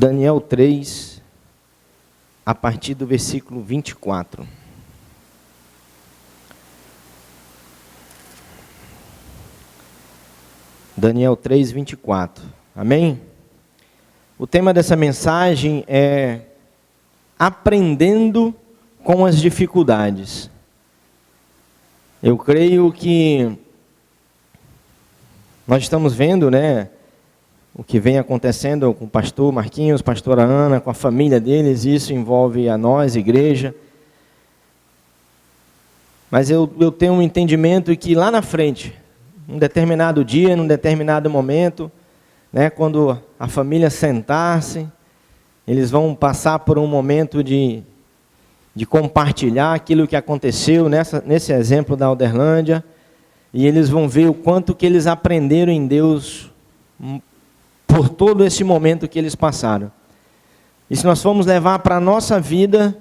Daniel 3, a partir do versículo 24. Daniel 3, 24. Amém? O tema dessa mensagem é aprendendo com as dificuldades. Eu creio que nós estamos vendo, o que vem acontecendo com o pastor Marquinhos, pastora Ana, com a família deles. Isso envolve a nós, igreja. Mas eu tenho um entendimento que lá na frente, num determinado dia, num determinado momento, quando a família sentar-se, eles vão passar por um momento de compartilhar aquilo que aconteceu nesse exemplo da Alderlândia, e eles vão ver o quanto que eles aprenderam em Deus por todo esse momento que eles passaram. E se nós formos levar para a nossa vida,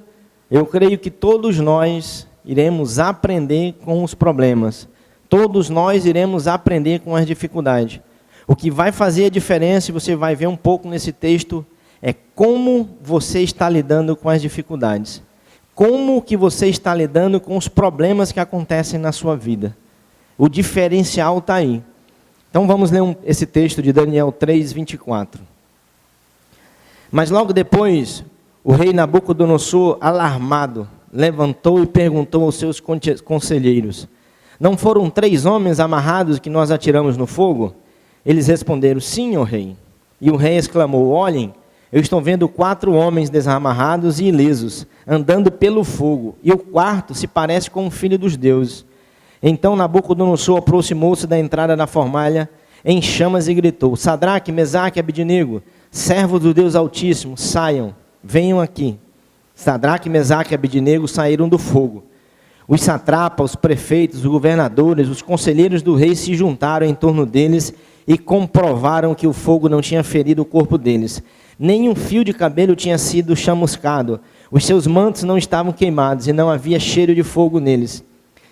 eu creio que todos nós iremos aprender com os problemas. Todos nós iremos aprender com as dificuldades. O que vai fazer a diferença, e você vai ver um pouco nesse texto, é como você está lidando com as dificuldades. Como que você está lidando com os problemas que acontecem na sua vida. O diferencial está aí. Então vamos ler esse texto de Daniel 3, 24. Mas logo depois, o rei Nabucodonosor, alarmado, levantou e perguntou aos seus conselheiros: não foram 3 homens amarrados que nós atiramos no fogo? Eles responderam: sim, ó rei. E o rei exclamou: olhem, eu estou vendo 4 homens desamarrados e ilesos, andando pelo fogo, e o quarto se parece com um filho dos deuses. Então Nabucodonosor aproximou-se da entrada da fornalha em chamas e gritou: Sadraque, Mesaque e Abednego, servos do Deus Altíssimo, saiam, venham aqui. Sadraque, Mesaque e Abednego saíram do fogo. Os satrapas, os prefeitos, os governadores, os conselheiros do rei se juntaram em torno deles e comprovaram que o fogo não tinha ferido o corpo deles. Nem um fio de cabelo tinha sido chamuscado. Os seus mantos não estavam queimados e não havia cheiro de fogo neles.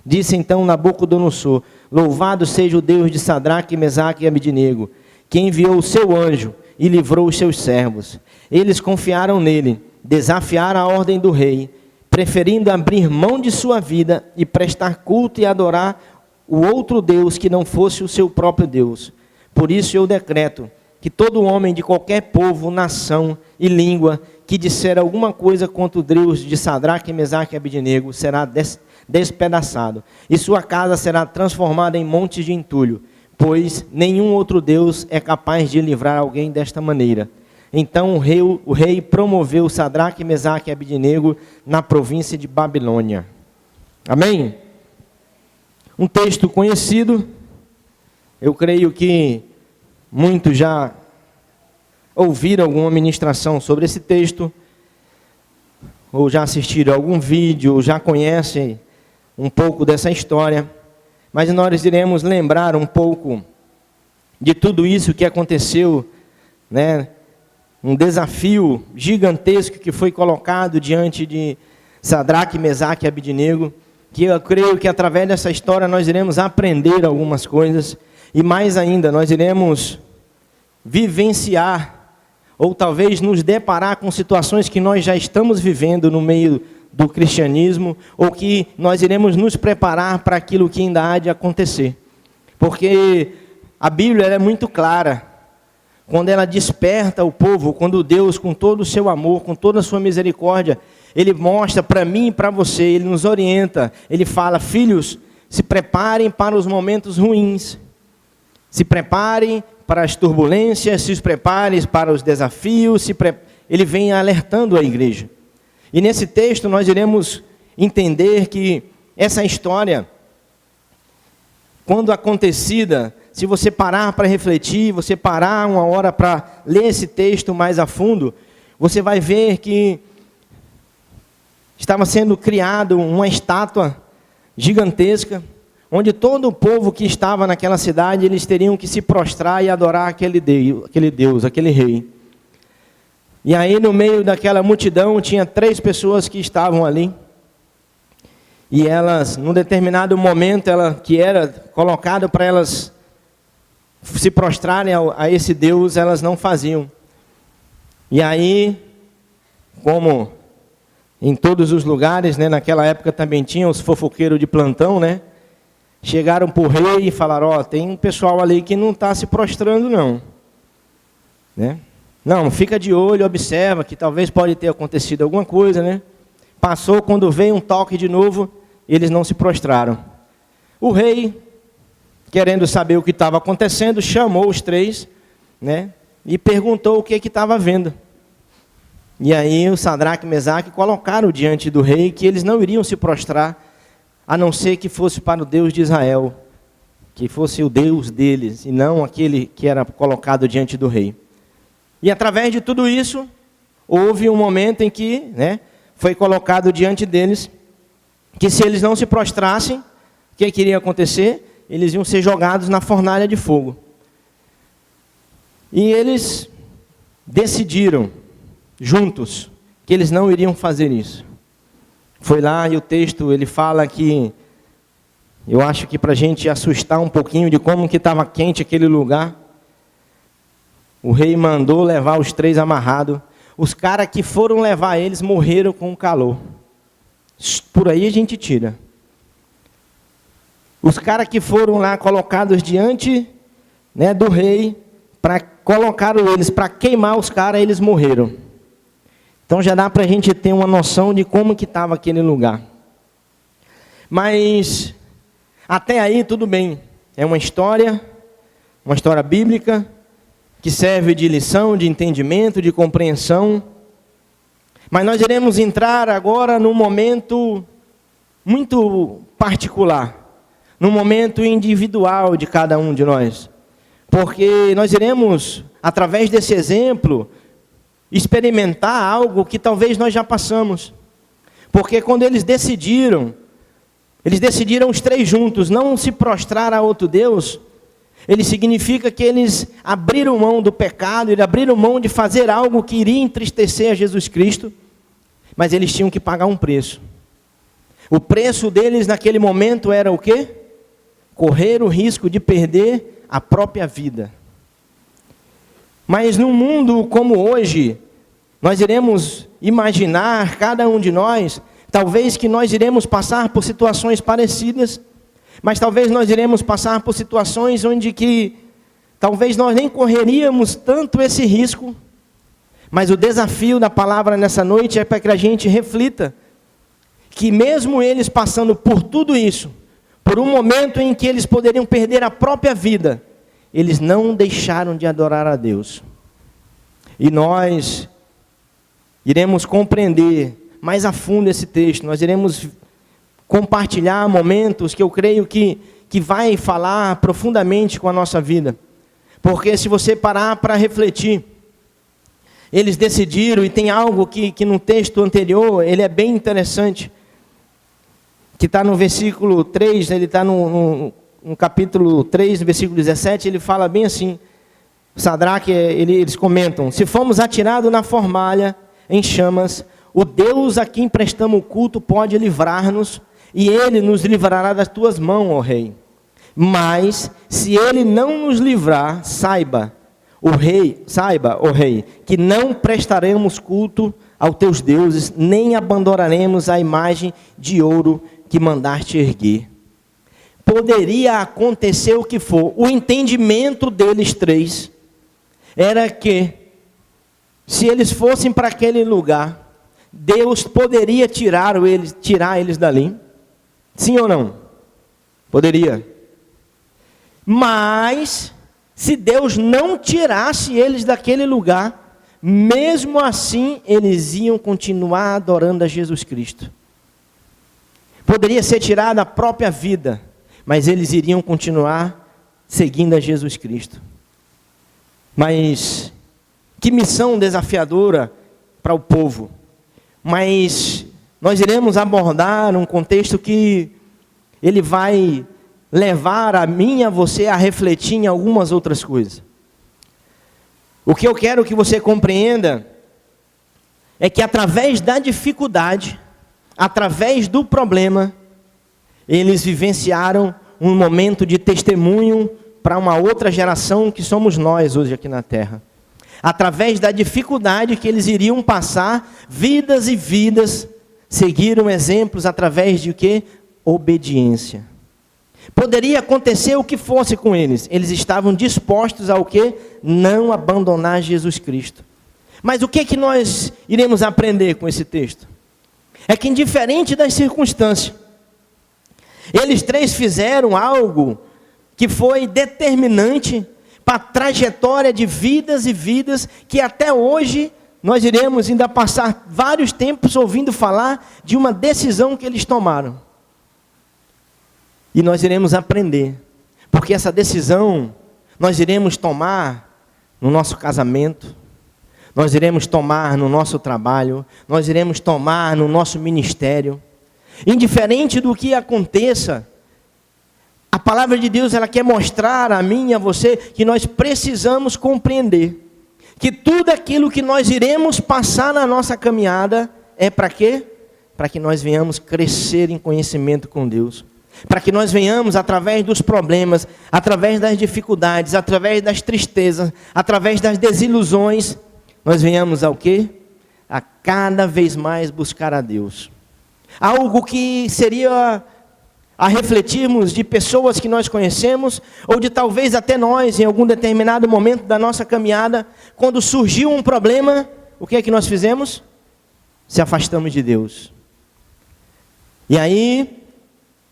Disse então Nabucodonosor: louvado seja o Deus de Sadraque, Mesaque e Abednego, que enviou o seu anjo e livrou os seus servos. Eles confiaram nele, desafiaram a ordem do rei, preferindo abrir mão de sua vida e prestar culto e adorar o outro Deus que não fosse o seu próprio Deus. Por isso eu decreto que todo homem de qualquer povo, nação e língua que disser alguma coisa contra o Deus de Sadraque, Mesaque e Abednego será despedaçado, e sua casa será transformada em montes de entulho, pois nenhum outro Deus é capaz de livrar alguém desta maneira. Então o rei promoveu Sadraque, Mesaque e Abednego na província de Babilônia. Amém? Um texto conhecido. Eu creio que muitos já ouviram alguma ministração sobre esse texto, ou já assistiram algum vídeo, ou já conhecem um pouco dessa história, mas nós iremos lembrar um pouco de tudo isso que aconteceu, um desafio gigantesco que foi colocado diante de Sadraque, Mesaque e Abednego, que eu creio que através dessa história nós iremos aprender algumas coisas, e mais ainda, nós iremos vivenciar, ou talvez nos deparar com situações que nós já estamos vivendo no meio do cristianismo, ou que nós iremos nos preparar para aquilo que ainda há de acontecer. Porque a Bíblia é muito clara, quando ela desperta o povo, quando Deus, com todo o seu amor, com toda a sua misericórdia, Ele mostra para mim e para você, Ele nos orienta, Ele fala: filhos, se preparem para os momentos ruins, se preparem para as turbulências, se preparem para os desafios, Ele vem alertando a igreja. E nesse texto nós iremos entender que essa história, quando acontecida, se você parar para refletir, você parar uma hora para ler esse texto mais a fundo, você vai ver que estava sendo criado uma estátua gigantesca, onde todo o povo que estava naquela cidade, eles teriam que se prostrar e adorar aquele Deus, aquele rei. E aí no meio daquela multidão tinha 3 pessoas que estavam ali. E elas, num determinado momento, que era colocado para elas se prostrarem a esse Deus, elas não faziam. E aí, como em todos os lugares, né, naquela época também tinha os fofoqueiros de plantão, né? Chegaram para o rei e falaram, ó, tem um pessoal ali que não está se prostrando não. Né? Não, fica de olho, observa que talvez pode ter acontecido alguma coisa, né? Passou, quando veio um toque de novo, eles não se prostraram. O rei, querendo saber o que estava acontecendo, chamou os 3, né? E perguntou o que estava vendo. E aí o Sadraque e Mesaque colocaram diante do rei que eles não iriam se prostrar, a não ser que fosse para o Deus de Israel, que fosse o Deus deles, e não aquele que era colocado diante do rei. E através de tudo isso, houve um momento em que, né, foi colocado diante deles, que se eles não se prostrassem, o que iria acontecer? Eles iam ser jogados na fornalha de fogo. E eles decidiram, juntos, que eles não iriam fazer isso. Foi lá e o texto, ele fala que, eu acho que para a gente assustar um pouquinho de como que estava quente aquele lugar, o rei mandou levar os 3 amarrados. Os caras que foram levar eles morreram com o calor. Por aí a gente tira. Os caras que foram lá colocados diante, né, do rei, para colocar eles, para queimar os caras, eles morreram. Então já dá para a gente ter uma noção de como que estava aquele lugar. Mas até aí tudo bem. É uma história bíblica, que serve de lição, de entendimento, de compreensão. Mas nós iremos entrar agora num momento muito particular, num momento individual de cada um de nós. Porque nós iremos, através desse exemplo, experimentar algo que talvez nós já passamos. Porque quando eles decidiram os 3 juntos, não se prostrar a outro Deus, ele significa que eles abriram mão do pecado, eles abriram mão de fazer algo que iria entristecer a Jesus Cristo, mas eles tinham que pagar um preço. O preço deles naquele momento era o quê? Correr o risco de perder a própria vida. Mas num mundo como hoje, nós iremos imaginar, cada um de nós, talvez que nós iremos passar por situações parecidas, mas talvez nós iremos passar por situações onde que talvez nós nem correríamos tanto esse risco, mas o desafio da palavra nessa noite é para que a gente reflita que mesmo eles passando por tudo isso, por um momento em que eles poderiam perder a própria vida, eles não deixaram de adorar a Deus. E nós iremos compreender mais a fundo esse texto, nós iremos compartilhar momentos que eu creio que vai falar profundamente com a nossa vida. Porque se você parar para refletir, eles decidiram, e tem algo que no texto anterior, ele é bem interessante, que está no versículo 3, ele está no capítulo 3, versículo 17, ele fala bem assim, Sadraque, eles comentam, se fomos atirados na fornalha em chamas, o Deus a quem prestamos o culto pode livrar-nos, e Ele nos livrará das tuas mãos, ó Rei. Mas, se Ele não nos livrar, saiba, ó Rei, que não prestaremos culto aos teus deuses, nem abandonaremos a imagem de ouro que mandaste erguer. Poderia acontecer o que for. O entendimento deles 3 era que, se eles fossem para aquele lugar, Deus poderia tirar eles dali. Sim ou não? Poderia. Mas, se Deus não tirasse eles daquele lugar, mesmo assim, eles iam continuar adorando a Jesus Cristo. Poderia ser tirada a própria vida, mas eles iriam continuar seguindo a Jesus Cristo. Mas, que missão desafiadora para o povo. Mas nós iremos abordar um contexto que ele vai levar a mim e a você a refletir em algumas outras coisas. O que eu quero que você compreenda é que através da dificuldade, através do problema, eles vivenciaram um momento de testemunho para uma outra geração que somos nós hoje aqui na Terra. através da dificuldade que eles iriam passar, vidas e vidas seguiram exemplos através de o quê? Obediência. Poderia acontecer o que fosse com eles. Eles estavam dispostos ao quê? Não abandonar Jesus Cristo. Mas o que nós iremos aprender com esse texto? É que indiferente das circunstâncias, eles três fizeram algo que foi determinante para a trajetória de vidas e vidas que até hoje nós iremos ainda passar vários tempos ouvindo falar de uma decisão que eles tomaram. E nós iremos aprender, porque essa decisão nós iremos tomar no nosso casamento, nós iremos tomar no nosso trabalho, nós iremos tomar no nosso ministério. Indiferente do que aconteça, a palavra de Deus ela quer mostrar a mim e a você que nós precisamos compreender que tudo aquilo que nós iremos passar na nossa caminhada é para quê? Para que nós venhamos crescer em conhecimento com Deus. Para que nós venhamos, através dos problemas, através das dificuldades, através das tristezas, através das desilusões, nós venhamos ao quê? A cada vez mais buscar a Deus. Algo que seria a refletirmos de pessoas que nós conhecemos, ou de talvez até nós, em algum determinado momento da nossa caminhada, quando surgiu um problema, o que é que nós fizemos? Se afastamos de Deus. E aí,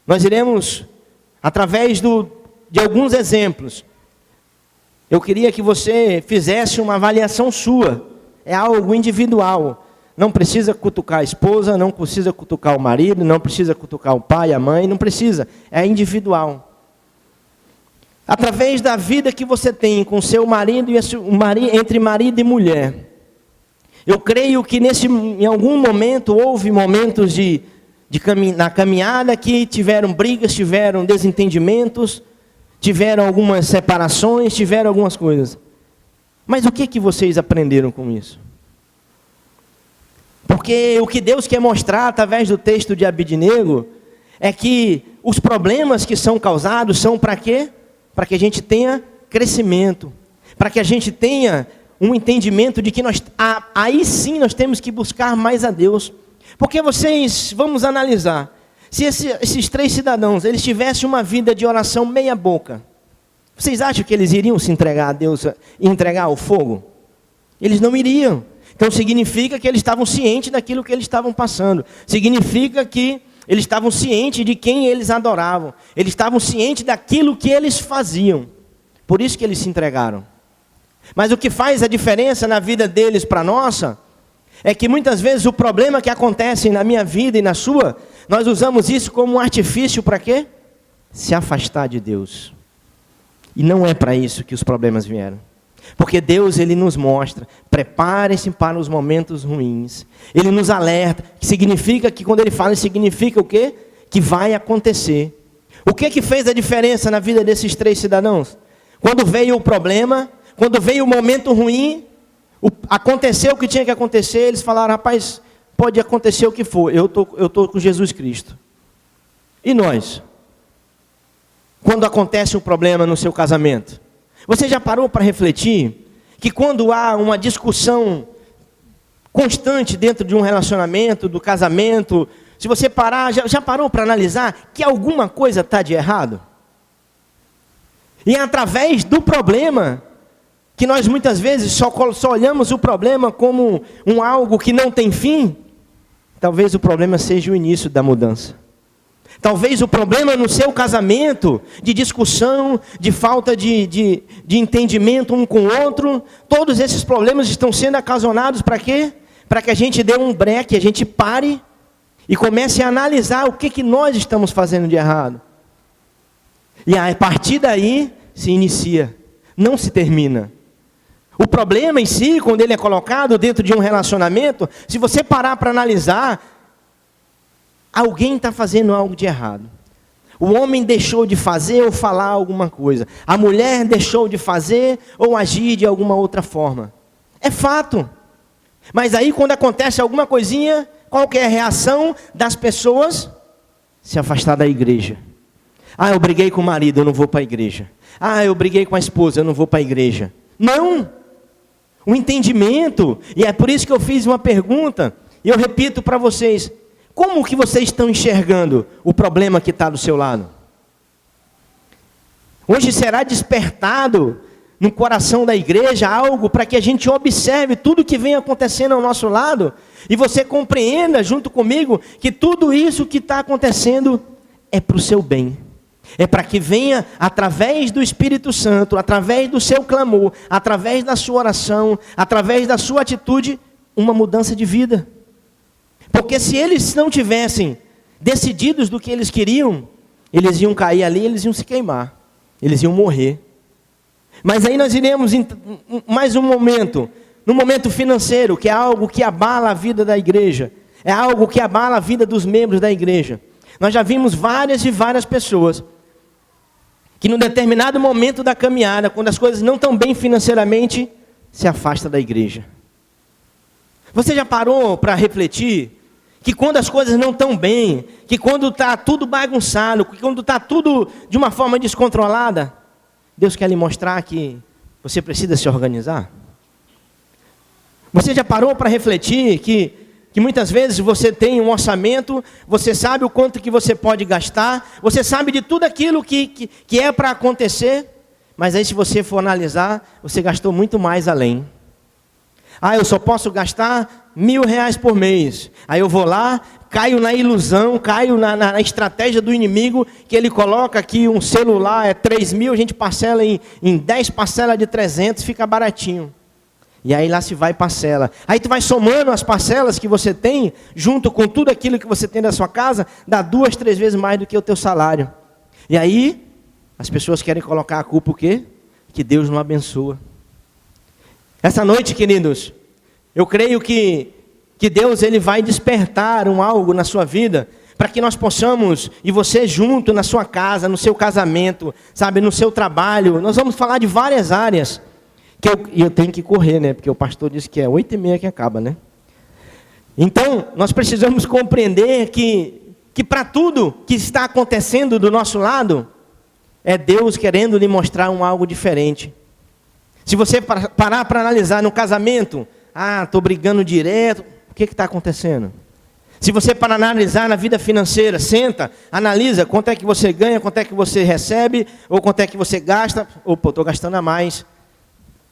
nós iremos, através de alguns exemplos, eu queria que você fizesse uma avaliação sua, é algo individual. Não precisa cutucar a esposa, não precisa cutucar o marido, não precisa cutucar o pai, a mãe, não precisa, é individual. Através da vida que você tem com seu marido, entre marido e mulher, eu creio que em algum momento houve momentos na caminhada que tiveram brigas, tiveram desentendimentos, tiveram algumas separações, tiveram algumas coisas. Mas o que vocês aprenderam com isso? Porque o que Deus quer mostrar através do texto de Abidnego é que os problemas que são causados são para quê? Para que a gente tenha crescimento, para que a gente tenha um entendimento de que aí sim nós temos que buscar mais a Deus. Porque vamos analisar, se esses três cidadãos, eles tivessem uma vida de oração meia boca, vocês acham que eles iriam se entregar a Deus e entregar ao fogo? Eles não iriam. Então significa que eles estavam cientes daquilo que eles estavam passando. Significa que eles estavam cientes de quem eles adoravam. Eles estavam cientes daquilo que eles faziam. Por isso que eles se entregaram. Mas o que faz a diferença na vida deles para a nossa, é que muitas vezes o problema que acontece na minha vida e na sua, nós usamos isso como um artifício para quê? Se afastar de Deus. E não é para isso que os problemas vieram. Porque Deus, Ele nos mostra, preparem-se para os momentos ruins. Ele nos alerta, que significa que quando Ele fala, significa o quê? Que vai acontecer. O que fez a diferença na vida desses três cidadãos? Quando veio o problema, quando veio o momento ruim, aconteceu o que tinha que acontecer, eles falaram, rapaz, pode acontecer o que for, eu tô com Jesus Cristo. E nós? Quando acontece um problema no seu casamento, você já parou para refletir que quando há uma discussão constante dentro de um relacionamento, do casamento, se você parar, já parou para analisar que alguma coisa está de errado? E é através do problema que nós muitas vezes só olhamos o problema como algo que não tem fim. Talvez o problema seja o início da mudança. Talvez o problema no seu casamento, de discussão, de falta de entendimento um com o outro, todos esses problemas estão sendo ocasionados para quê? Para que a gente dê um break, a gente pare e comece a analisar o que nós estamos fazendo de errado. E a partir daí se inicia, não se termina. O problema em si, quando ele é colocado dentro de um relacionamento, se você parar para analisar, alguém está fazendo algo de errado. O homem deixou de fazer ou falar alguma coisa. A mulher deixou de fazer ou agir de alguma outra forma. É fato. Mas aí quando acontece alguma coisinha, qual que é a reação das pessoas? Se afastar da igreja. Ah, eu briguei com o marido, eu não vou para a igreja. Ah, eu briguei com a esposa, eu não vou para a igreja. Não! o entendimento. E é por isso que eu fiz uma pergunta, e eu repito para vocês: como que vocês estão enxergando o problema que está do seu lado? Hoje será despertado no coração da igreja algo para que a gente observe tudo que vem acontecendo ao nosso lado, e você compreenda junto comigo que tudo isso que está acontecendo é para o seu bem. É para que venha, através do Espírito Santo, através do seu clamor, através da sua oração, através da sua atitude, uma mudança de vida. Porque se eles não tivessem decididos do que eles queriam, eles iam cair ali, eles iam se queimar, eles iam morrer. Mas aí nós iremos em mais um momento, no momento financeiro, que é algo que abala a vida da igreja, é algo que abala a vida dos membros da igreja. Nós já vimos várias e várias pessoas que num determinado momento da caminhada, quando as coisas não estão bem financeiramente, se afasta da igreja. Você já parou para refletir que quando as coisas não estão bem, que quando está tudo bagunçado, que quando está tudo de uma forma descontrolada, Deus quer lhe mostrar que você precisa se organizar? Você já parou para refletir que muitas vezes você tem um orçamento, você sabe o quanto que você pode gastar, você sabe de tudo aquilo que é para acontecer, mas aí se você for analisar, você gastou muito mais além. Eu só posso gastar R$1.000 por mês. Aí eu vou lá, caio na ilusão, caio na estratégia do inimigo, que ele coloca aqui um celular, é 3.000, a gente parcela em 10 parcelas de 300, fica baratinho. E aí lá se vai parcela. Aí tu vai somando as parcelas que você tem, junto com tudo aquilo que você tem da sua casa, dá 2, 3 vezes mais do que o teu salário. E aí, as pessoas querem colocar a culpa o quê? Que Deus não abençoa. Essa noite, queridos, eu creio que Deus ele vai despertar algo na sua vida, para que nós possamos, e você junto na sua casa, no seu casamento, sabe, no seu trabalho, nós vamos falar de várias áreas, e eu tenho que correr, né, porque o pastor disse que é 8h30 que acaba, né? Então, nós precisamos compreender que para tudo que está acontecendo do nosso lado, é Deus querendo lhe mostrar algo diferente. Se você parar para analisar no casamento, estou brigando direto, o que está acontecendo? Se você para analisar na vida financeira, senta, analisa quanto é que você ganha, quanto é que você recebe, ou quanto é que você gasta. Estou gastando a mais.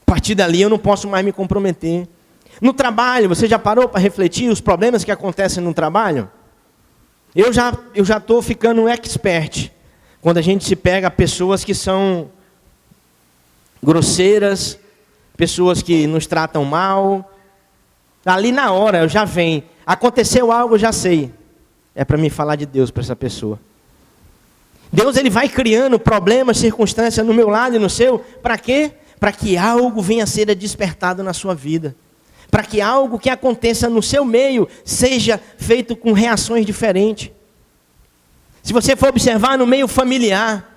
A partir dali eu não posso mais me comprometer. No trabalho, você já parou para refletir os problemas que acontecem no trabalho? Eu já estou ficando um expert quando a gente se pega pessoas que são grosseiras, pessoas que nos tratam mal. Ali na hora eu já venho, aconteceu algo, eu já sei, é para me falar de Deus para essa pessoa. Deus ele vai criando problemas, circunstâncias no meu lado e no seu, para quê? Para que algo venha a ser despertado na sua vida, para que algo que aconteça no seu meio seja feito com reações diferentes. Se você for observar no meio familiar,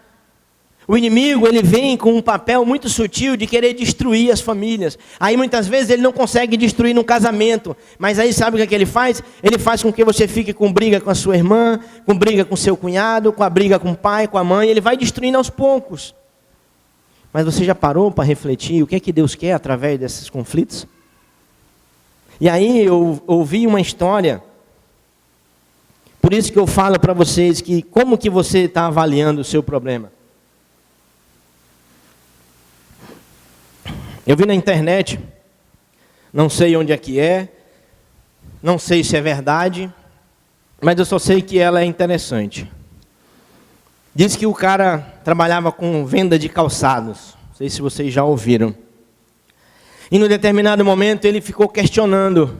o inimigo ele vem com um papel muito sutil de querer destruir as famílias. Aí muitas vezes ele não consegue destruir no casamento, mas aí sabe o que ele faz? Ele faz com que você fique com briga com a sua irmã, com briga com seu cunhado, com a briga com o pai, com a mãe, ele vai destruindo aos poucos. Mas você já parou para refletir o que é que Deus quer através desses conflitos? E aí eu ouvi uma história, por isso que eu falo para vocês que como que você está avaliando o seu problema. Eu vi na internet, não sei onde é que é, não sei se é verdade, mas eu só sei que ela é interessante. Diz que o cara trabalhava com venda de calçados, não sei se vocês já ouviram. E num determinado momento ele ficou questionando,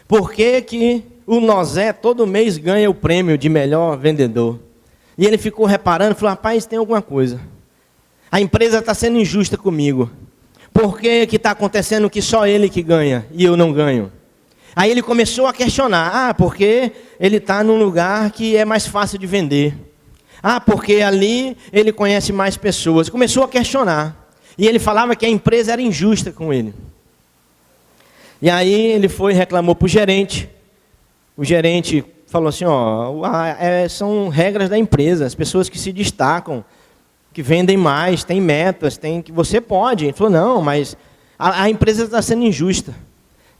por que o Nozé todo mês ganha o prêmio de melhor vendedor? E ele ficou reparando, falou, rapaz, tem alguma coisa. A empresa está sendo injusta comigo. Por que está acontecendo que só ele que ganha e eu não ganho? Aí ele começou a questionar. Porque ele está num lugar que é mais fácil de vender. Porque ali ele conhece mais pessoas. Começou a questionar. E ele falava que a empresa era injusta com ele. E aí ele foi e reclamou para o gerente. O gerente falou assim, são regras da empresa. As pessoas que se destacam, que vendem mais, tem metas, tem que você pode. Ele falou, não, mas A empresa está sendo injusta.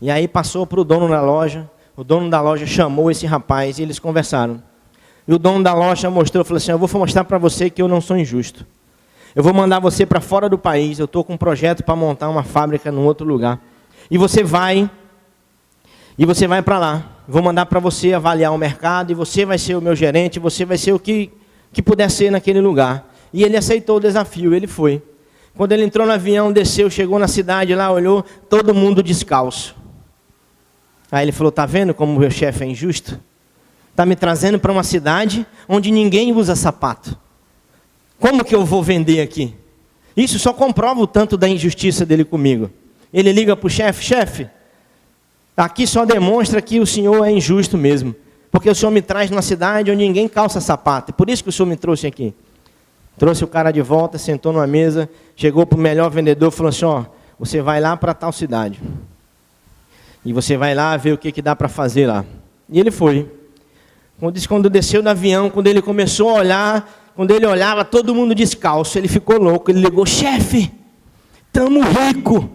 E aí passou para o dono da loja. O dono da loja chamou esse rapaz e eles conversaram. E o dono da loja mostrou, falou assim, eu vou mostrar para você que eu não sou injusto. Eu vou mandar você para fora do país, eu estou com um projeto para montar uma fábrica em outro lugar. E você vai para lá. Vou mandar para você avaliar o mercado, e você vai ser o meu gerente, você vai ser o que puder ser naquele lugar. E ele aceitou o desafio, ele foi. Quando ele entrou no avião, desceu, chegou na cidade lá, olhou, todo mundo descalço. Aí ele falou, tá vendo como o meu chefe é injusto? Está me trazendo para uma cidade onde ninguém usa sapato. Como que eu vou vender aqui? Isso só comprova o tanto da injustiça dele comigo. Ele liga para o chefe, aqui só demonstra que o senhor é injusto mesmo. Porque o senhor me traz numa cidade onde ninguém calça sapato. É por isso que o senhor me trouxe aqui. Trouxe o cara de volta, sentou numa mesa, chegou para o melhor vendedor e falou assim, ó, você vai lá para tal cidade. E você vai lá ver o que dá para fazer lá. E ele foi. Quando desceu do avião, quando ele começou a olhar, quando ele olhava, todo mundo descalço, ele ficou louco. Ele ligou, chefe, estamos ricos.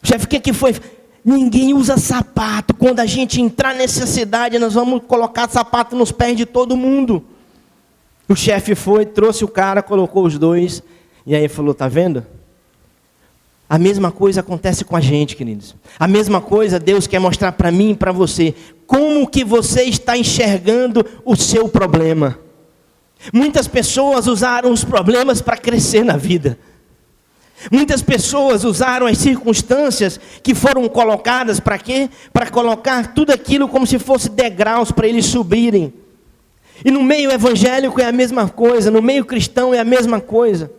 Chefe, o que foi? Ninguém usa sapato. Quando a gente entrar nessa cidade, nós vamos colocar sapato nos pés de todo mundo. O chefe foi, trouxe o cara, colocou os dois. E aí falou, tá vendo? A mesma coisa acontece com a gente, queridos. A mesma coisa Deus quer mostrar para mim e para você. Como que você está enxergando o seu problema? Muitas pessoas usaram os problemas para crescer na vida. Muitas pessoas usaram as circunstâncias que foram colocadas para quê? Para colocar tudo aquilo como se fosse degraus para eles subirem. E no meio evangélico é a mesma coisa, no meio cristão é a mesma coisa.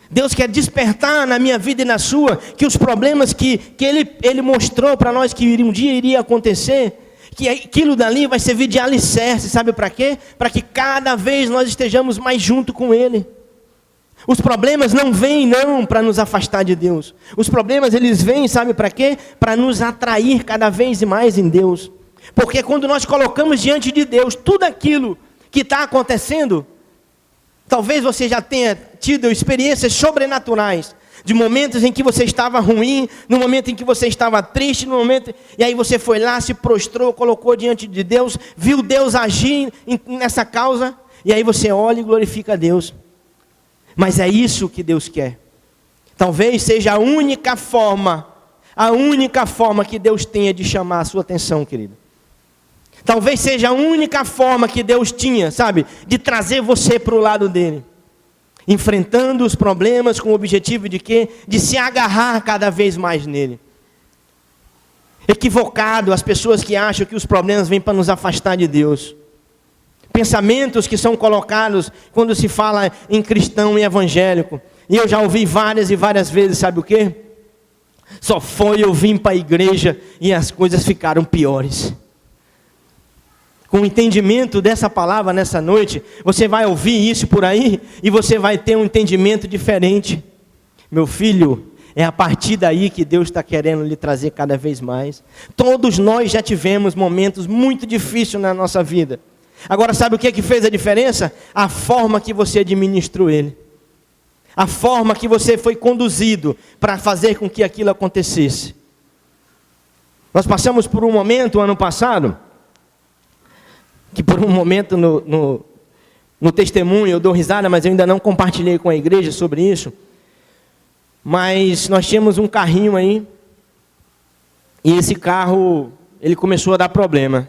Deus quer despertar na minha vida e na sua, que os problemas que Ele mostrou para nós que um dia iria acontecer, que aquilo dali vai servir de alicerce, sabe para quê? Para que cada vez nós estejamos mais junto com Ele. Os problemas não vêm não para nos afastar de Deus. Os problemas eles vêm, sabe para quê? Para nos atrair cada vez mais em Deus. Porque quando nós colocamos diante de Deus tudo aquilo que está acontecendo, talvez você já tenha tido experiências sobrenaturais, de momentos em que você estava ruim, no momento em que você estava triste, no momento, e aí você foi lá, se prostrou, colocou diante de Deus, viu Deus agir nessa causa, e aí você olha e glorifica a Deus. Mas é isso que Deus quer. Talvez seja a única forma que Deus tenha de chamar a sua atenção, querido. Talvez seja a única forma que Deus tinha, sabe, de trazer você para o lado dele. Enfrentando os problemas com o objetivo de quê? De se agarrar cada vez mais nele. Equivocado as pessoas que acham que os problemas vêm para nos afastar de Deus. Pensamentos que são colocados quando se fala em cristão e evangélico. E eu já ouvi várias e várias vezes, sabe o quê? Só foi eu vim para a igreja e as coisas ficaram piores. Com o entendimento dessa palavra nessa noite, você vai ouvir isso por aí e você vai ter um entendimento diferente. Meu filho, é a partir daí que Deus está querendo lhe trazer cada vez mais. Todos nós já tivemos momentos muito difíceis na nossa vida. Agora sabe o que fez a diferença? A forma que você administrou ele. A forma que você foi conduzido para fazer com que aquilo acontecesse. Nós passamos por um momento, ano passado, que por um momento no testemunho eu dou risada, mas eu ainda não compartilhei com a igreja sobre isso. Mas nós tínhamos um carrinho aí, e esse carro, ele começou a dar problema.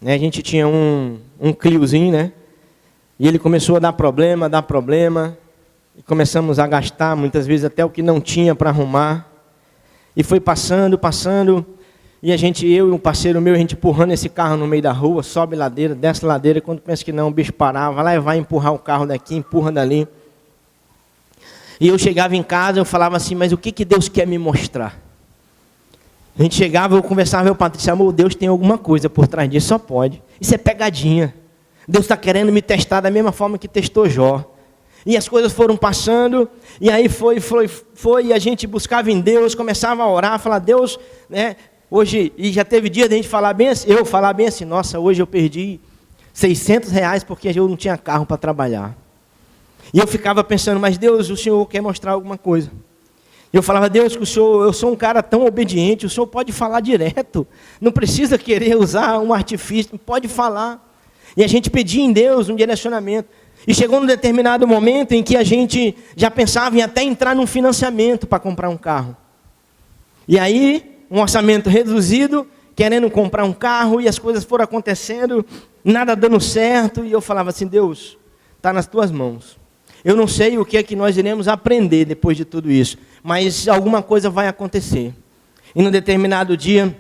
A gente tinha um Cliozinho, né? E ele começou a dar problema, e começamos a gastar, muitas vezes até o que não tinha para arrumar. E foi passando, e eu e um parceiro meu, a gente empurrando esse carro no meio da rua, sobe ladeira, desce ladeira, e quando pensa que não, o bicho parava, lá vai empurrar o carro daqui, empurra dali. E eu chegava em casa, eu falava assim, mas o que Deus quer me mostrar? A gente chegava, eu conversava, eu Patrícia, amor, Deus tem alguma coisa por trás disso, só pode. Isso é pegadinha. Deus está querendo me testar da mesma forma que testou Jó. E as coisas foram passando, e aí foi, e a gente buscava em Deus, começava a orar, falar, Deus, né, hoje, e já teve dia de a gente falar bem assim, nossa, hoje eu perdi R$600 porque eu não tinha carro para trabalhar. E eu ficava pensando, mas Deus, o Senhor quer mostrar alguma coisa. Eu falava, Deus, que eu sou um cara tão obediente, o Senhor pode falar direto, não precisa querer usar um artifício, pode falar. E a gente pedia em Deus um direcionamento. E chegou num determinado momento em que a gente já pensava em até entrar num financiamento para comprar um carro. E aí, um orçamento reduzido, querendo comprar um carro, e as coisas foram acontecendo, nada dando certo, e eu falava assim, Deus, está nas tuas mãos. Eu não sei o que é que nós iremos aprender depois de tudo isso, mas alguma coisa vai acontecer. E num determinado dia,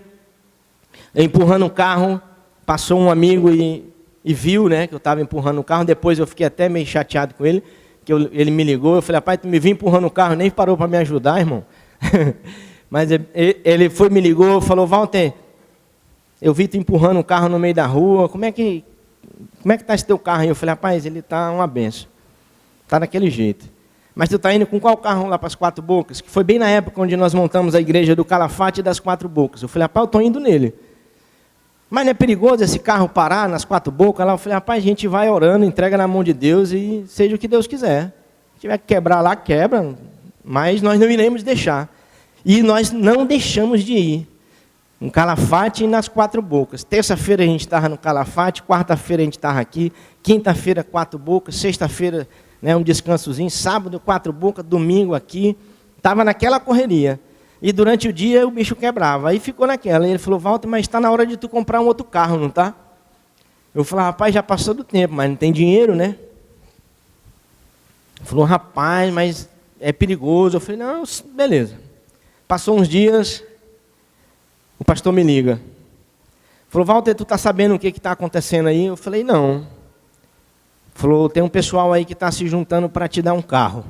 empurrando o carro, passou um amigo e viu, né, que eu estava empurrando o carro. Depois eu fiquei até meio chateado com ele, que ele me ligou. Eu falei, rapaz, tu me viu empurrando o carro, nem parou para me ajudar, irmão. Mas ele foi, me ligou, falou, Walter, eu vi tu empurrando o carro no meio da rua, como é que está esse teu carro aí? Eu falei, rapaz, ele está uma benção, está daquele jeito. Mas tu está indo com qual carro lá para as Quatro Bocas? Que foi bem na época onde nós montamos a igreja do Calafate e das Quatro Bocas. Eu falei, rapaz, eu estou indo nele. Mas não é perigoso esse carro parar nas Quatro Bocas? Lá eu falei, rapaz, a gente vai orando, entrega na mão de Deus e seja o que Deus quiser. Se tiver que quebrar lá, quebra, mas nós não iremos deixar. E nós não deixamos de ir. No Calafate e nas Quatro Bocas. Terça-feira a gente estava no Calafate, quarta-feira a gente estava aqui, quinta-feira Quatro Bocas, sexta-feira, né, um descansozinho, sábado Quatro Bocas, domingo aqui. Estava naquela correria. E durante o dia o bicho quebrava. Aí ficou naquela. E ele falou, Walter, mas está na hora de tu comprar um outro carro, não está? Eu falei, rapaz, já passou do tempo, mas não tem dinheiro, né? Ele falou, rapaz, mas é perigoso. Eu falei, não, beleza. Passou uns dias, o pastor me liga. Falou, Walter, tu está sabendo o que está acontecendo aí? Eu falei, não. Falou, tem um pessoal aí que está se juntando para te dar um carro.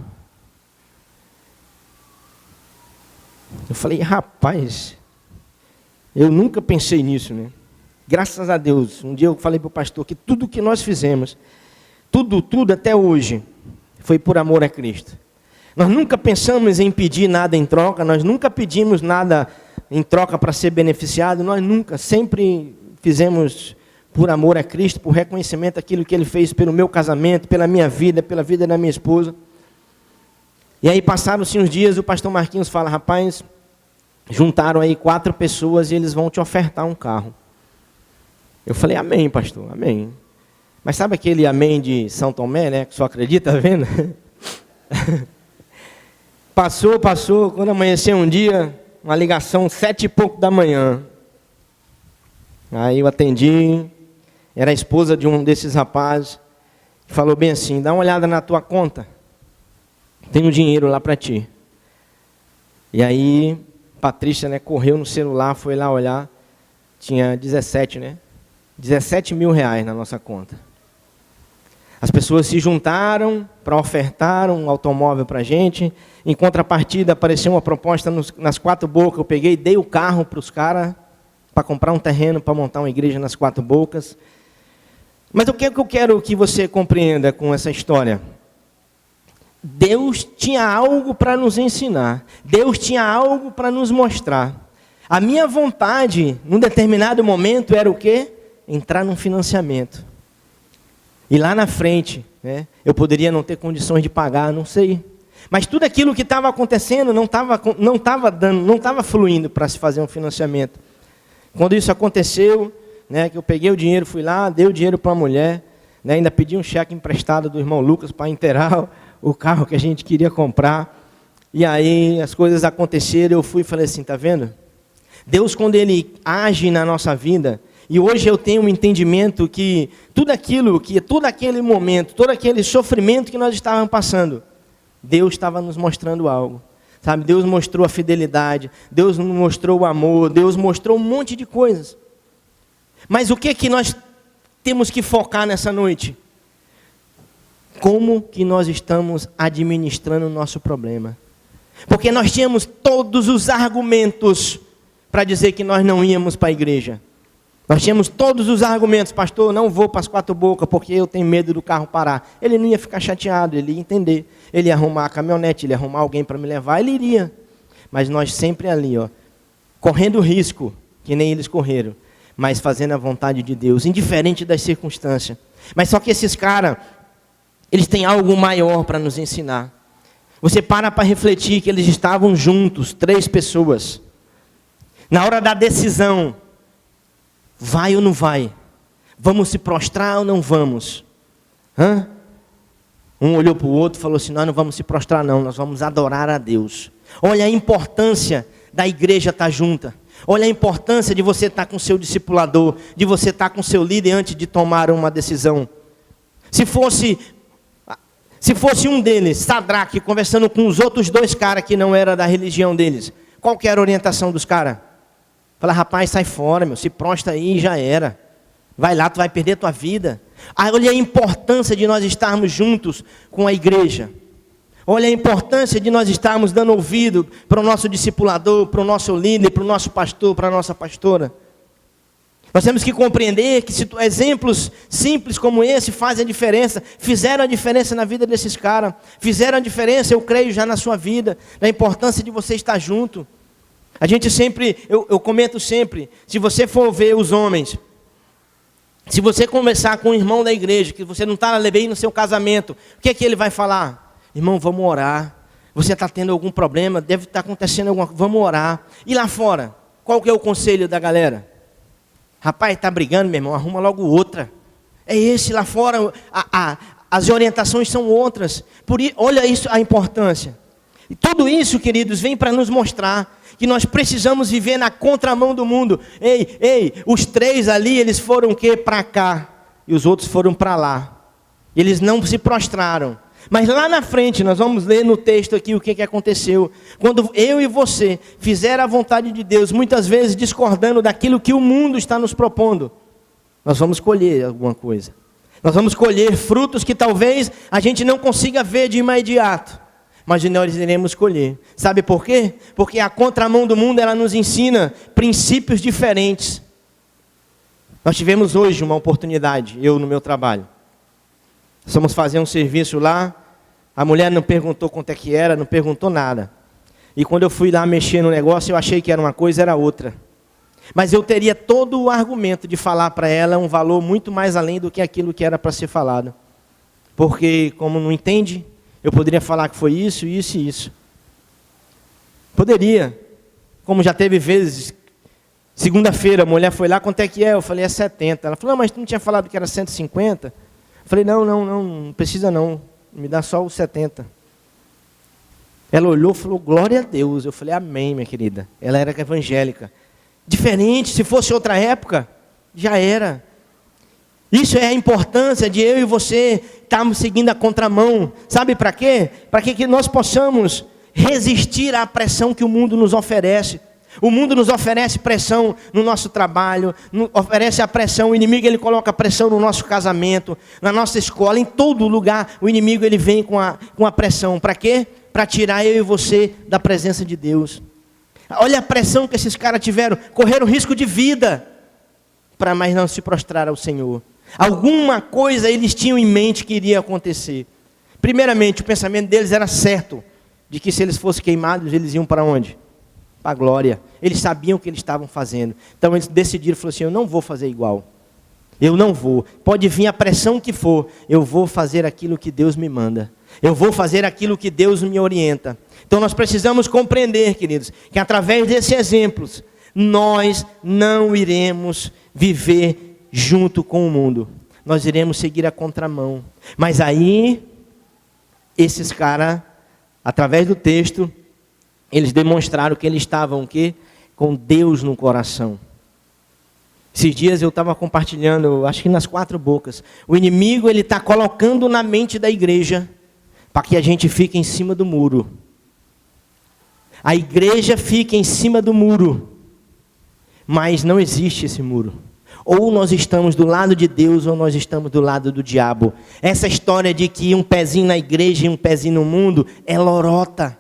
Eu falei, rapaz, eu nunca pensei nisso, né? Graças a Deus, um dia eu falei para o pastor que tudo que nós fizemos, tudo até hoje, foi por amor a Cristo. Nós nunca pensamos em pedir nada em troca, nós nunca pedimos nada em troca para ser beneficiado, nós nunca, sempre fizemos por amor a Cristo, por reconhecimento daquilo que Ele fez pelo meu casamento, pela minha vida, pela vida da minha esposa. E aí passaram-se uns dias, o pastor Marquinhos fala, rapaz, juntaram aí 4 pessoas e eles vão te ofertar um carro. Eu falei, amém, pastor, amém. Mas sabe aquele amém de São Tomé, né, que só acredita vendo? Passou, quando amanheceu um dia, uma ligação 7 e pouco da manhã. Aí eu atendi, era a esposa de um desses rapazes, falou bem assim, dá uma olhada na tua conta, tem um dinheiro lá para ti. E aí, Patrícia, né, correu no celular, foi lá olhar, tinha 17 mil reais na nossa conta. As pessoas se juntaram para ofertar um automóvel para a gente. Em contrapartida, apareceu uma proposta nas Quatro Bocas. Eu peguei e dei o carro para os caras para comprar um terreno para montar uma igreja nas Quatro Bocas. Mas o que eu quero que você compreenda com essa história? Deus tinha algo para nos ensinar. Deus tinha algo para nos mostrar. A minha vontade, num determinado momento, era o quê? Entrar num financiamento. E lá na frente, né, eu poderia não ter condições de pagar, não sei. Mas tudo aquilo que estava acontecendo não estava fluindo para se fazer um financiamento. Quando isso aconteceu, né, que eu peguei o dinheiro, fui lá, dei o dinheiro para a mulher, né, ainda pedi um cheque emprestado do irmão Lucas para inteirar o carro que a gente queria comprar. E aí as coisas aconteceram, eu fui e falei assim, tá vendo? Deus, quando Ele age na nossa vida, e hoje eu tenho um entendimento que todo aquele momento, todo aquele sofrimento que nós estávamos passando, Deus estava nos mostrando algo. Sabe? Deus mostrou a fidelidade, Deus nos mostrou o amor, Deus mostrou um monte de coisas. Mas o que é que nós temos que focar nessa noite? Como que nós estamos administrando o nosso problema? Porque nós tínhamos todos os argumentos para dizer que nós não íamos para a igreja. Nós tínhamos todos os argumentos, pastor, não vou para as Quatro Bocas porque eu tenho medo do carro parar. Ele não ia ficar chateado, ele ia entender. Ele ia arrumar a caminhonete, ele ia arrumar alguém para me levar, ele iria. Mas nós sempre ali, correndo risco, que nem eles correram, mas fazendo a vontade de Deus, indiferente das circunstâncias. Mas só que esses caras, eles têm algo maior para nos ensinar. Você para refletir que eles estavam juntos, 3 pessoas. Na hora da decisão, vai ou não vai? Vamos se prostrar ou não vamos? Um olhou para o outro e falou assim, nós não vamos se prostrar não, nós vamos adorar a Deus. Olha a importância da igreja estar junta. Olha a importância de você estar com o seu discipulador, de você estar com o seu líder antes de tomar uma decisão. Se fosse um deles, Sadraque, conversando com os outros 2 caras que não era da religião deles, qual que era a orientação dos caras? Fala, rapaz, sai fora, meu, se prostra aí e já era. Vai lá, tu vai perder a tua vida. Olha a importância de nós estarmos juntos com a igreja. Olha a importância de nós estarmos dando ouvido para o nosso discipulador, para o nosso líder, para o nosso pastor, para a nossa pastora. Nós temos que compreender que exemplos simples como esse fazem a diferença. Fizeram a diferença na vida desses caras. Fizeram a diferença, eu creio, já na sua vida. Na importância de você estar junto. A gente sempre, eu comento sempre, se você for ver os homens, se você conversar com um irmão da igreja, que você não está bem no seu casamento, o que é que ele vai falar? Irmão, vamos orar. Você está tendo algum problema, deve estar acontecendo alguma coisa, vamos orar. E lá fora, qual que é o conselho da galera? Rapaz, está brigando, meu irmão, arruma logo outra. É esse lá fora, as orientações são outras. Olha isso, a importância. E tudo isso, queridos, vem para nos mostrar que nós precisamos viver na contramão do mundo. Os 3 ali, eles foram o quê? Para cá. E os outros foram para lá. Eles não se prostraram. Mas lá na frente, nós vamos ler no texto aqui o que aconteceu. Quando eu e você fizeram a vontade de Deus, muitas vezes discordando daquilo que o mundo está nos propondo, nós vamos colher alguma coisa. Nós vamos colher frutos que talvez a gente não consiga ver de imediato, mas nós iremos colher. Sabe por quê? Porque a contramão do mundo, ela nos ensina princípios diferentes. Nós tivemos hoje uma oportunidade, eu no meu trabalho. Fomos fazer um serviço lá, a mulher não perguntou quanto é que era, não perguntou nada. E quando eu fui lá mexer no negócio, eu achei que era uma coisa, era outra. Mas eu teria todo o argumento de falar para ela um valor muito mais além do que aquilo que era para ser falado. Porque, como não entende, eu poderia falar que foi isso, isso e isso. Poderia. Como já teve vezes, segunda-feira a mulher foi lá, quanto é que é? Eu falei, é 70. Ela falou, mas tu não tinha falado que era 150? Eu falei, não precisa não, me dá só os 70. Ela olhou e falou, glória a Deus. Eu falei, amém, minha querida. Ela era evangélica. Diferente, se fosse outra época, já era. Isso é a importância de eu e você estarmos seguindo a contramão. Sabe para quê? Para que nós possamos resistir à pressão que o mundo nos oferece. O mundo nos oferece pressão no nosso trabalho, oferece a pressão, o inimigo ele coloca pressão no nosso casamento, na nossa escola, em todo lugar o inimigo ele vem com a pressão. Para quê? Para tirar eu e você da presença de Deus. Olha a pressão que esses caras tiveram, correram risco de vida, para mais não se prostrar ao Senhor. Alguma coisa eles tinham em mente que iria acontecer. Primeiramente, o pensamento deles era certo, de que se eles fossem queimados, eles iam para onde? Para a glória. Eles sabiam o que eles estavam fazendo. Então eles decidiram, falaram assim, eu não vou fazer igual. Eu não vou. Pode vir a pressão que for, eu vou fazer aquilo que Deus me manda. Eu vou fazer aquilo que Deus me orienta. Então nós precisamos compreender, queridos, que através desses exemplos, nós não iremos viver junto com o mundo. Nós iremos seguir a contramão. Mas aí, esses caras, através do texto, eles demonstraram que eles estavam o quê? Com Deus no coração. Esses dias eu estava compartilhando, acho que nas 4 bocas. O inimigo ele está colocando na mente da igreja para que a gente fique em cima do muro. A igreja fica em cima do muro, mas não existe esse muro. Ou nós estamos do lado de Deus, ou nós estamos do lado do diabo. Essa história de que um pezinho na igreja e um pezinho no mundo é lorota.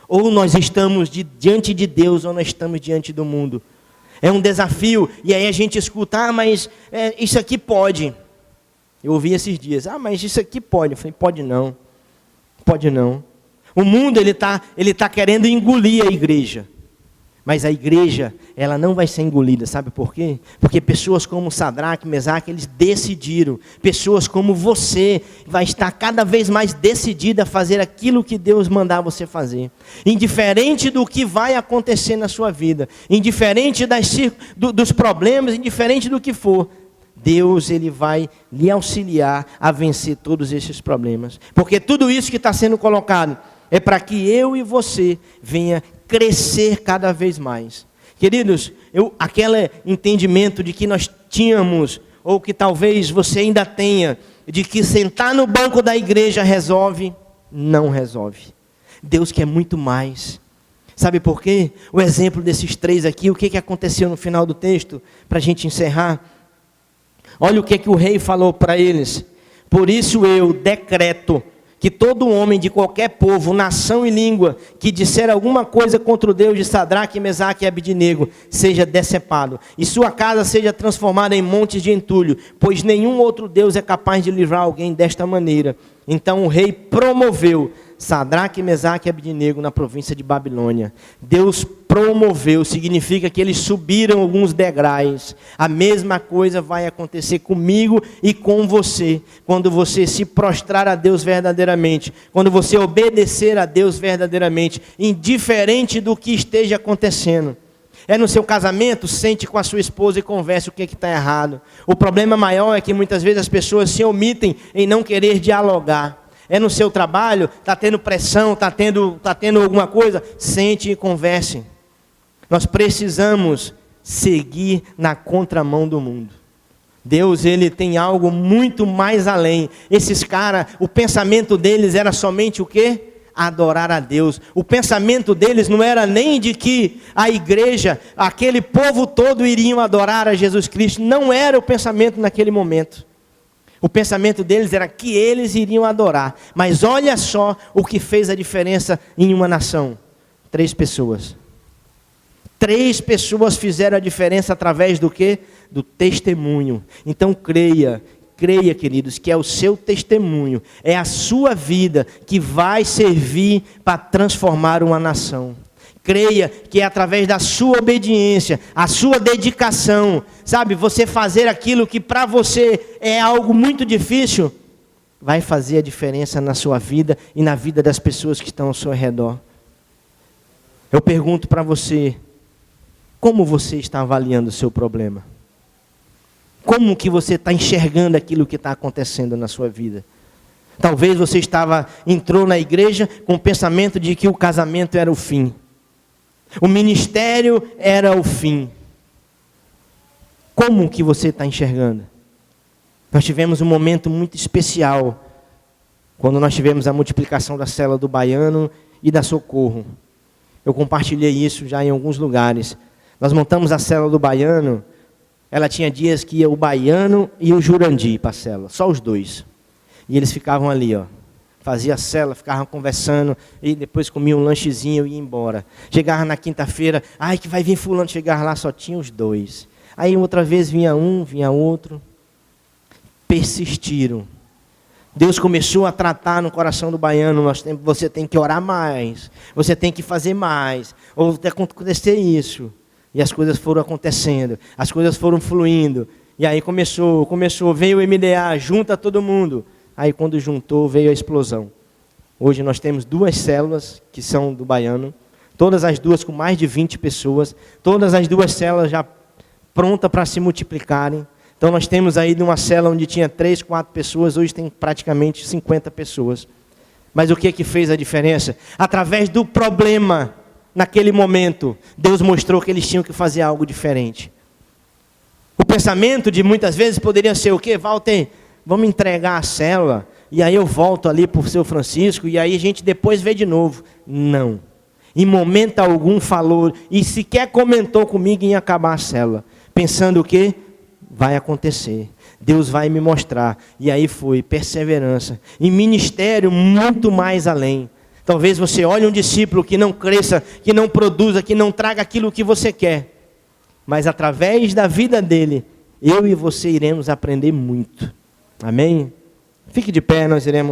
Ou nós estamos diante de Deus, ou nós estamos diante do mundo. É um desafio, e aí a gente escuta, mas isso aqui pode. Eu ouvi esses dias, mas isso aqui pode. Eu falei, pode não. Pode não. O mundo ele tá querendo engolir a igreja. Mas a igreja, ela não vai ser engolida, sabe por quê? Porque pessoas como Sadraque, Mesaque, eles decidiram. Pessoas como você vai estar cada vez mais decidida a fazer aquilo que Deus mandar você fazer. Indiferente do que vai acontecer na sua vida, indiferente dos problemas, indiferente do que for, Deus, Ele vai lhe auxiliar a vencer todos esses problemas. Porque tudo isso que está sendo colocado é para que eu e você venha crescer cada vez mais. Queridos, aquele entendimento de que nós tínhamos, ou que talvez você ainda tenha, de que sentar no banco da igreja resolve, não resolve. Deus quer muito mais. Sabe por quê? O exemplo desses 3 aqui, o que aconteceu no final do texto, para a gente encerrar. Olha o que o rei falou para eles. Por isso eu decreto que todo homem de qualquer povo, nação e língua, que disser alguma coisa contra o Deus de Sadraque, Mesaque e Abednego, seja decepado, e sua casa seja transformada em montes de entulho, pois nenhum outro Deus é capaz de livrar alguém desta maneira. Então o rei promoveu Sadraque, Mesaque e Abednego na província de Babilônia. Deus promoveu, significa que eles subiram alguns degraus. A mesma coisa vai acontecer comigo e com você, quando você se prostrar a Deus verdadeiramente, quando você obedecer a Deus verdadeiramente, indiferente do que esteja acontecendo. É no seu casamento, sente com a sua esposa e converse o que está errado. O problema maior é que muitas vezes as pessoas se omitem em não querer dialogar. É no seu trabalho, está tendo pressão, está tendo alguma coisa, sente e converse. Nós precisamos seguir na contramão do mundo. Deus, Ele tem algo muito mais além. Esses caras, o pensamento deles era somente o quê? Adorar a Deus. O pensamento deles não era nem de que a igreja, aquele povo todo iriam adorar a Jesus Cristo. Não era o pensamento naquele momento. O pensamento deles era que eles iriam adorar. Mas olha só o que fez a diferença em uma nação. 3 pessoas. 3 pessoas fizeram a diferença através do quê? Do testemunho. Então creia, queridos, que é o seu testemunho, é a sua vida que vai servir para transformar uma nação. Creia que é através da sua obediência, a sua dedicação, sabe, você fazer aquilo que para você é algo muito difícil, vai fazer a diferença na sua vida e na vida das pessoas que estão ao seu redor. Eu pergunto para você, como você está avaliando o seu problema? Como que você está enxergando aquilo que está acontecendo na sua vida? Talvez você entrou na igreja com o pensamento de que o casamento era o fim. O ministério era o fim. Como que você está enxergando? Nós tivemos um momento muito especial, quando nós tivemos a multiplicação da célula do Baiano e da Socorro. Eu compartilhei isso já em alguns lugares. Nós montamos a célula do Baiano, ela tinha dias que ia o Baiano e o Jurandir para a célula, só os 2. E eles ficavam ali, ó. Fazia a célula, ficavam conversando, e depois comiam um lanchezinho e ia embora. Chegava na quinta-feira, ai que vai vir fulano, chegava lá, só tinha os 2. Aí outra vez vinha um, vinha outro. Persistiram. Deus começou a tratar no coração do baiano, você tem que orar mais, você tem que fazer mais, ou tem que acontecer isso. E as coisas foram acontecendo, as coisas foram fluindo. E aí começou, veio o MDA, junta todo mundo. Aí quando juntou, veio a explosão. Hoje nós temos 2 células que são do baiano, todas as 2 com mais de 20 pessoas, todas as 2 células já prontas para se multiplicarem. Então nós temos aí uma célula onde tinha 3, 4 pessoas, hoje tem praticamente 50 pessoas. Mas o que fez a diferença? Através do problema, naquele momento, Deus mostrou que eles tinham que fazer algo diferente. O pensamento de muitas vezes poderia ser o quê? Walter, vamos entregar a célula, e aí eu volto ali para o seu Francisco, e aí a gente depois vê de novo. Não. Em momento algum falou, e sequer comentou comigo em acabar a célula. Pensando o quê? Vai acontecer. Deus vai me mostrar. E aí foi perseverança. Em ministério, muito mais além. Talvez você olhe um discípulo que não cresça, que não produza, que não traga aquilo que você quer. Mas através da vida dele, eu e você iremos aprender muito. Amém? Fique de pé, nós iremos